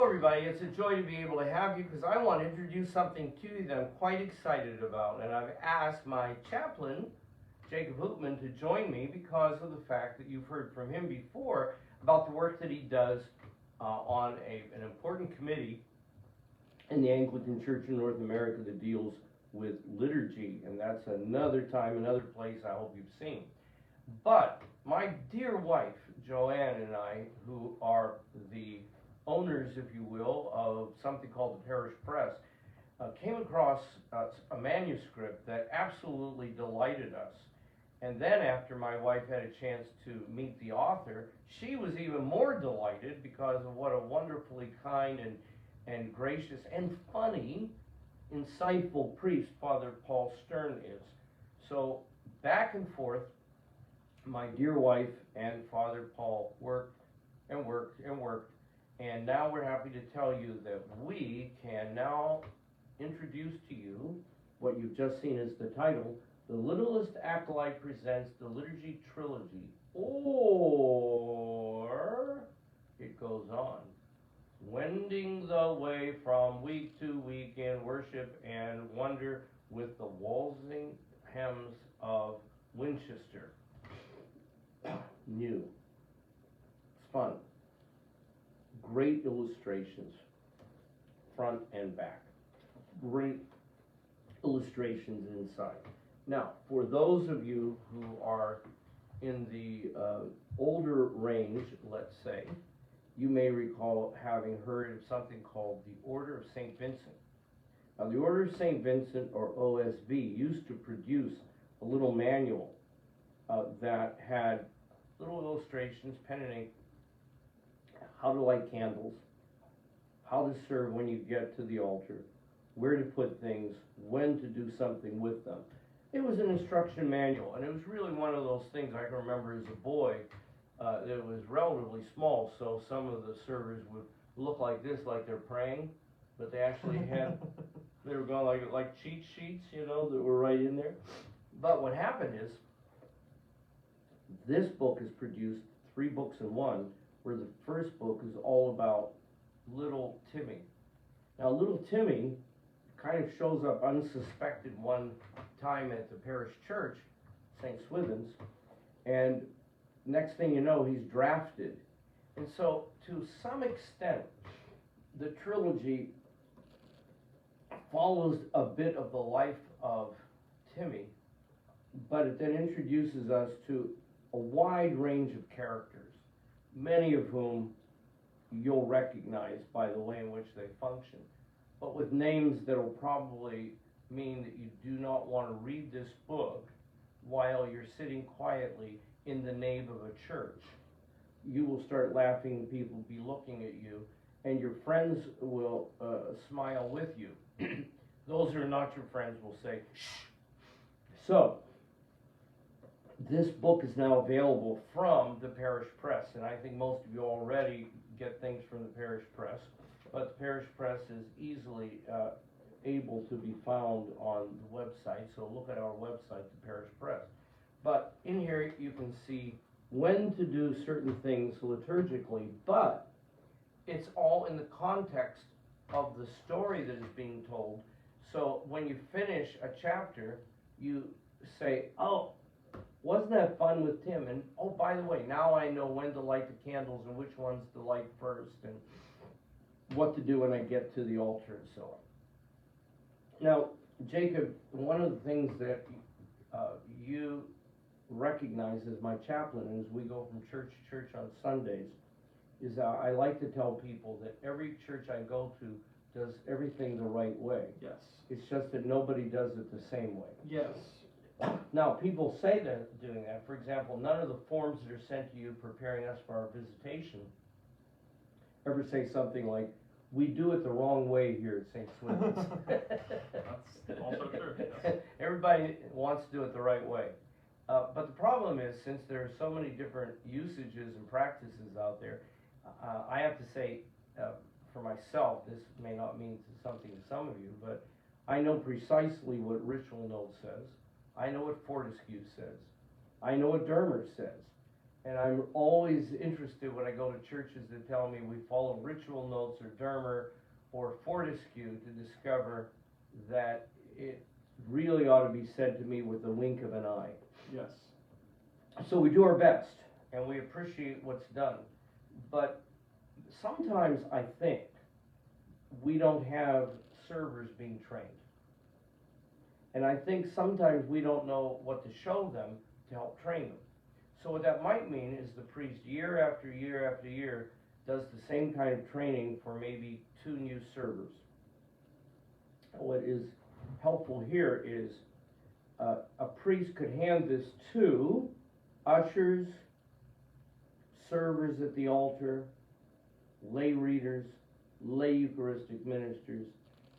Everybody, it's a joy to be able to have you because I want to introduce something to you that I'm quite excited about, and I've asked my chaplain, Jacob Hoopman, to join me because of the fact that you've heard from him before about the work that he does on an important committee in the Anglican Church in North America that deals with liturgy, and that's another time, another place I hope you've seen. But my dear wife, Joanne, and I, who are the owners, if you will, of something called the Parish Press, came across a manuscript that absolutely delighted us. And then after my wife had a chance to meet the author, she was even more delighted because of what a wonderfully kind and gracious and funny, insightful priest Father Paul Stern is. So back and forth, my dear wife and Father Paul worked and worked and worked, and now we're happy to tell you that we can now introduce to you what you've just seen as the title, The Littlest Acolyte Presents the Liturgy Trilogy, or it goes on, wending the way from week to week in worship and wonder with the Walsinghams of Winchester. New. It's fun. Great illustrations, front and back. Great illustrations inside. Now, for those of you who are in the older range, let's say, you may recall having heard of something called the Order of St. Vincent. Now, the Order of St. Vincent, or OSV, used to produce a little manual that had little illustrations, pen and ink, how to light candles, how to serve when you get to the altar, where to put things, when to do something with them. It was an instruction manual, and it was really one of those things I can remember as a boy that was relatively small, so some of the servers would look like this, like they're praying, but they actually had, they were going like cheat sheets, you know, that were right in there. But what happened is, this book is produced 3 books in one, where the first book is all about little Timmy. Now, little Timmy kind of shows up unsuspected one time at the parish church, St. Swithin's, and next thing you know, he's drafted. And so, to some extent, the trilogy follows a bit of the life of Timmy, but it then introduces us to a wide range of characters, many of whom you'll recognize by the way in which they function, but with names that will probably mean that you do not want to read this book while you're sitting quietly in the nave of a church. You will start laughing, people will be looking at you, and your friends will smile with you. Those who are not your friends will say, shh. So, this book is now available from the Parish Press, and I think most of you already get things from the Parish Press, but the Parish Press is easily able to be found on the website, so look at our website, the Parish Press. But in here you can see when to do certain things liturgically, but it's all in the context of the story that is being told. So when you finish a chapter, you say, oh, wasn't that fun with Tim? And oh, by the way, now I know when to light the candles and which ones to light first and what to do when I get to the altar and so on. Now, Jacob, one of the things that you recognize as my chaplain as we go from church to church on Sundays is I like to tell people that every church I go to does everything the right way. Yes. It's just that nobody does it the same way. Yes. Now, people say they're doing that. For example, none of the forms that are sent to you preparing us for our visitation ever say something like, we do it the wrong way here at St. Swithin's. That's also true. Yes. Everybody wants to do it the right way. But the problem is, since there are so many different usages and practices out there, I have to say, for myself, this may not mean something to some of you, but I know precisely what Ritual Note says. I know what Fortescue says. I know what Dermer says. And I'm always interested when I go to churches that tell me we follow ritual notes or Dermer or Fortescue to discover that it really ought to be said to me with a wink of an eye. Yes. So we do our best, and we appreciate what's done. But sometimes I think we don't have servers being trained. And I think sometimes we don't know what to show them to help train them. So what that might mean is the priest year after year after year does the same kind of training for maybe 2 new servers. What is helpful here is a priest could hand this to ushers, servers at the altar, lay readers, lay Eucharistic ministers,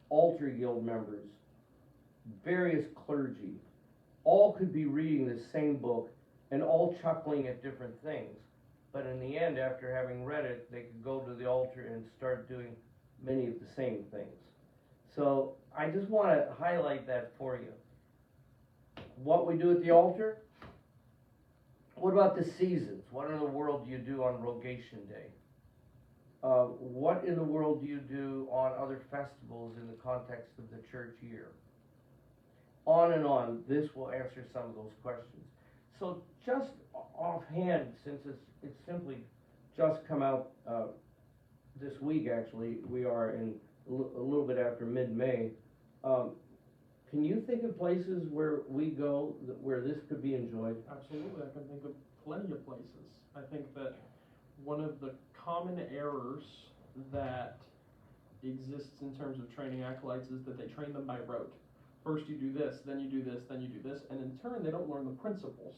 altar guild members, various clergy. All could be reading the same book and all chuckling at different things. But in the end, after having read it, they could go to the altar and start doing many of the same things. So I just want to highlight that for you. What we do at the altar. What about the seasons? What in the world do you do on Rogation Day? What in the world do you do on other festivals in the context of the church year? On and on. This will answer some of those questions. So just offhand, since it's simply just come out this week, actually, we are in a little bit after mid-May. Can you think of places where we go where this could be enjoyed? Absolutely, I can think of plenty of places. I think that one of the common errors that exists in terms of training acolytes is that they train them by rote. First you do this, then you do this, then you do this, and in turn they don't learn the principles.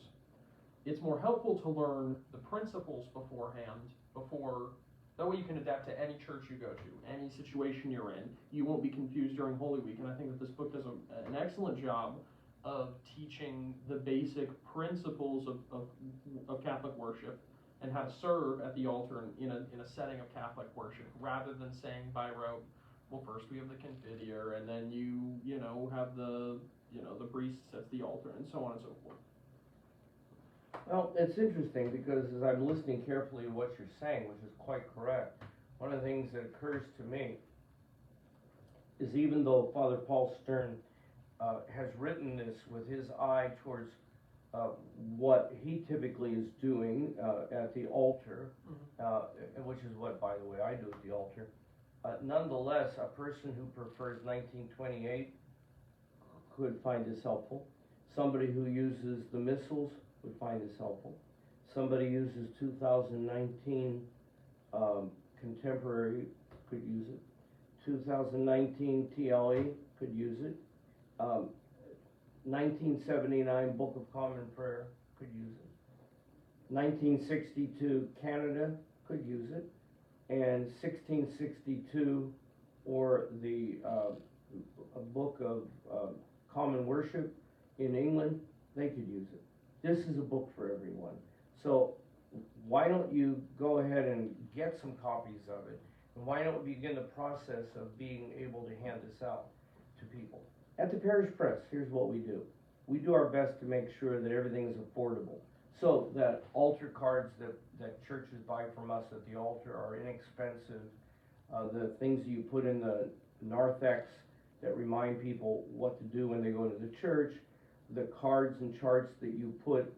It's more helpful to learn the principles beforehand, that way you can adapt to any church you go to, any situation you're in. You won't be confused during Holy Week, and I think that this book does an excellent job of teaching the basic principles of Catholic worship and how to serve at the altar in a setting of Catholic worship, rather than saying by rote, well, first we have the Confiteor, and then you have the priest sets the altar, and so on and so forth. Well, it's interesting because as I'm listening carefully to what you're saying, which is quite correct, one of the things that occurs to me is even though Father Paul Stern has written this with his eye towards what he typically is doing at the altar, which is what, by the way, I do at the altar, nonetheless, a person who prefers 1928 could find this helpful. Somebody who uses the missals would find this helpful. Somebody uses 2019 contemporary could use it. 2019 TLE could use it. 1979 Book of Common Prayer could use it. 1962 Canada could use it. And 1662 or the a Book of Common Worship in England, they could use it. This is a book for everyone. So why don't you go ahead and get some copies of it? And why don't we begin the process of being able to hand this out to people? At the Parish Press, here's what we do. We do our best to make sure that everything is affordable. So that altar cards that churches buy from us at the altar are inexpensive. The things you put in the narthex that remind people what to do when they go to the church, the cards and charts that you put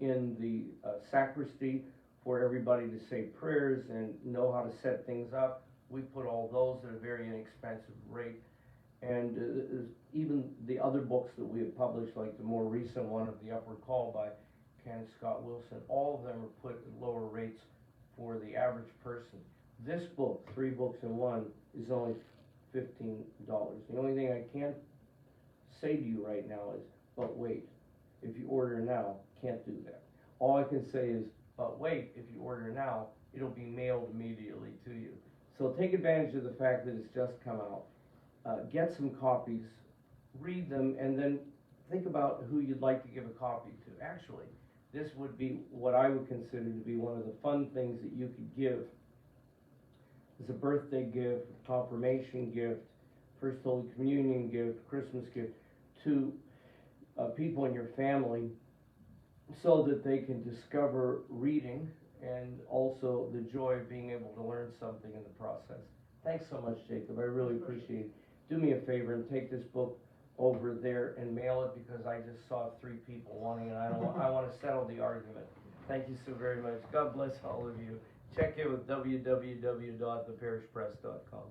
in the sacristy for everybody to say prayers and know how to set things up. We put all those at a very inexpensive rate. And even the other books that we have published, like the more recent one of The Upward Call by Kenneth Scott Wilson, all of them are put at lower rates for the average person. This book, 3 books in one, is only $15. The only thing I can't say to you right now is, but wait, if you order now, can't do that. All I can say is, but wait, if you order now, it'll be mailed immediately to you. So take advantage of the fact that it's just come out. Get some copies, read them, and then think about who you'd like to give a copy to. Actually, this would be what I would consider to be one of the fun things that you could give as a birthday gift, confirmation gift, First Holy Communion gift, Christmas gift, to people in your family so that they can discover reading and also the joy of being able to learn something in the process. Thanks so much, Jacob. I really appreciate it. Do me a favor and take this book over there and mail it, because I just saw 3 people wanting it. I want to settle the argument. Thank you so very much. God bless all of you. Check in with www.theparishpress.com.